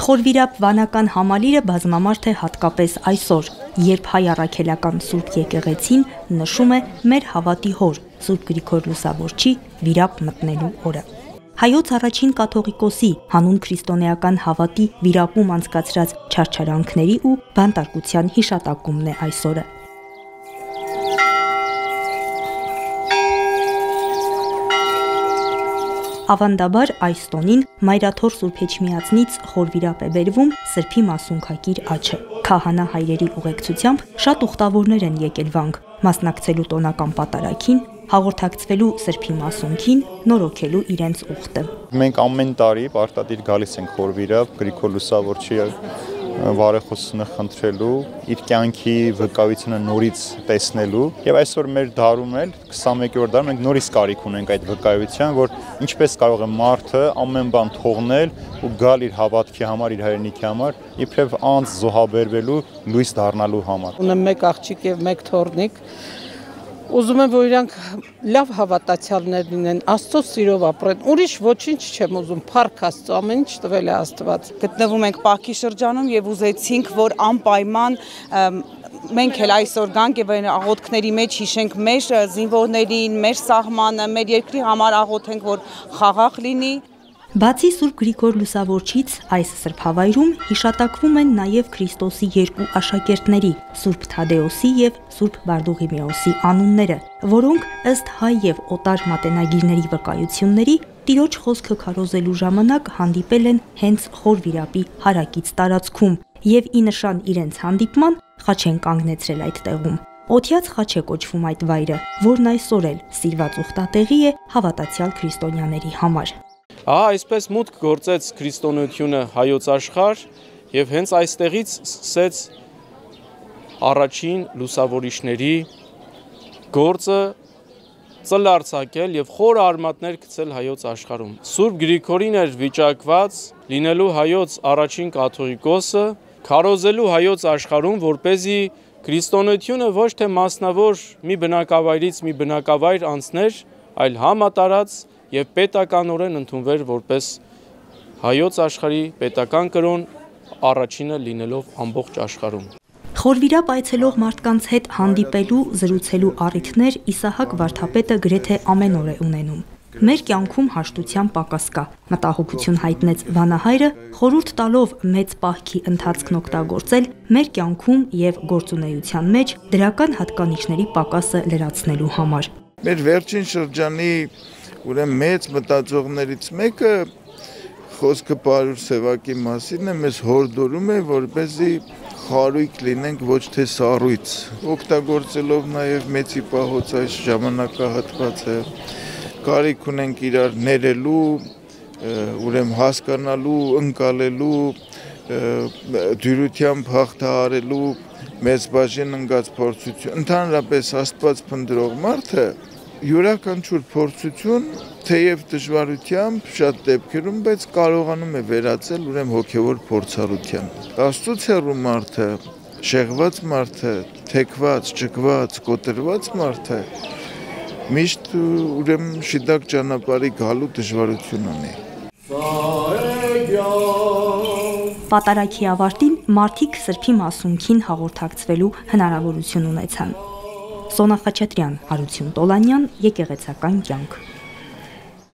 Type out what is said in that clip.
Խորվիրապ վանական համալիրը բազմամարդ է հատկապես այսօր, երբ հայ առաքելական Սուրբ եկեղեցին նշում է մեր հավատի հոր Սուրբ Գրիգոր Լուսավորչի վիրապ մտնելու օրը։ Հայոց առաջին կաթողիկոսի հանուն քրիստոնեական հավատի վիրապում անցկացրած չարչարանքների ու բանտարկության հիշատակումն է այսօրը։ Ավանդաբար այս տոնին Մայրաթոր Սուրբ Էջմիածնից խորվիրապ է բերվում Սրբի մասունքակիր աչը։ Քահանա հայրերի ուղեկցությամբ շատ ուխտավորներ են եկել վանք, մասնակցելու տոնական պատարագին, հաղորդակցվելու Սրբի մասունքին, նորոգելու իրենց ուխտը։ Մենք ամեն տարի պարտադիր գալիս ենք խորվիրապ Գրիգոր Լուսավորչի բարեխոսությունը խնդրելու, իր կյանքի վկայությունը նորից տեսնելու եւ այսօր մեր դարում էլ 21-րդ դարում մենք նորից կարիք ունենք այդ վկայության, որ ինչպես կարող է մարդը ամեն բան թողնել ու գալ իր հավատքի համար, իր հայրենիքի համար, իբրև անց զոհաբերվելու, լույս դառնալու համար։ Ունեմ մեկ աղջիկ եւ մեկ թոռնիկ։ Ուզում եմ, որ իրանք լավ հավատացյալներ լինեն, Աստծո սիրով ապրեն, ուրիշ ոչինչ չեմ ուզում, փառք Աստծո, ամեն ինչ տվել է Աստված։ Գտնվում ենք Պարքի շրջանում եւ ուզեցինք, որ անպայման մենք էլ այսօր գանք եւ այն աղոթքների մեջ հիշենք մեր զինվորներին, մեր սահմանը, մեր երկրի համար աղոթենք, որ խաղաղ լինի։ Բացի Սուրբ Գրիգոր Լուսավորչից այս սրբավայրում հիշատակվում են նաև Քրիստոսի երկու աշակերտների՝ Սուրբ Թադեոսի եւ Սուրբ Բարդուղիմեոսի անունները, որոնք ըստ հայ եւ օտար մատենագիրների վկայությունների Տիրոջ խոսքը քարոզելու ժամանակ հանդիպել են հենց խորվիրապի հարակից տարածքում եւ ի նշան իրենց հանդիպման խաչ են կանգնեցրել այդ տեղում։ Օթյաց խաչ է կոչվում այդ վայրը, որն այսօր էլ սիրված ուխտատեղի է հավատացյալ քրիստոնյաների համար։ Այսպես մուտք գործեց քրիստոնեությունը հայոց աշխարհ եւ հենց այստեղից սկսեց առաջին լուսավորիչների գործը ծլարձակել եւ խոր արմատներ գցել հայոց աշխարհում։ Սուրբ Գրիգորին էր վիճակված լինելու հայոց առաջին կաթողիկոսը, քարոզելու հայոց աշխարհում, որպեսզի քրիստոնեությունը ոչ թե մասնավոր մի բնակավայրից մի բնակավայր անցներ, այլ համատարած եւ պետականորեն ընդունվեր որպես հայոց աշխարհի պետական կրոն առաջինը լինելով ամբողջ աշխարհում։ Խորվիրապ այցելող մարդկանց հետ հանդիպելու, զրուցելու առիթներ Իսահակ վարդապետը գրեթե ամեն օր է ունենում։ Մեր կյանքում հաշտության պակաս կա, մտահոգություն հայտնեց վանահայրը, խորհուրդ տալով մեծ պահքի ընթացքն օգտագործել մեր կյանքում եւ գործունեության մեջ դրական հատկանիշների պակասը լրացնելու համար։ Մեր վերջին շրջանի ուրեմն մեծ մտածողներից մեկը խոսքը Պարուր Սևակի մասին է, մեզ հորդորում է, որպեսզի խարույկ լինենք ոչ թե սառույց, օգտագործելով նաև մեծի պահոց այս ժամանակահատվածը, կարիք ունենք իրար ներելու, ուրեմն հասկանալու, ընկալելու, դյուրությամբ հաղթահարելու մեծ բաժին ընկած փորձություն, ընդհանրապես Աստված փնտրող մարդը յուրաքանչյուր փորձություն, թեև դժվարությամբ շատ դեպքերում, բայց կարողանում է վերածել ուրեմն հոգևոր փորձառության։ Աստծուց հեռու մարդը, շեղված մարդը, թեքված, ճկված, կոտրված մարդը միշտ ուրեմն շիդակ ճանապարհի գալու դժվարություն ունի։ Պատարագի ավարտին մարդիկ Սրբի մասունքին հաղորդակցվելու հնարավորություն ունեցան։ Սոնա Խաչատրյան, Արություն Տոլանյան, Եկեղեցական կյանք։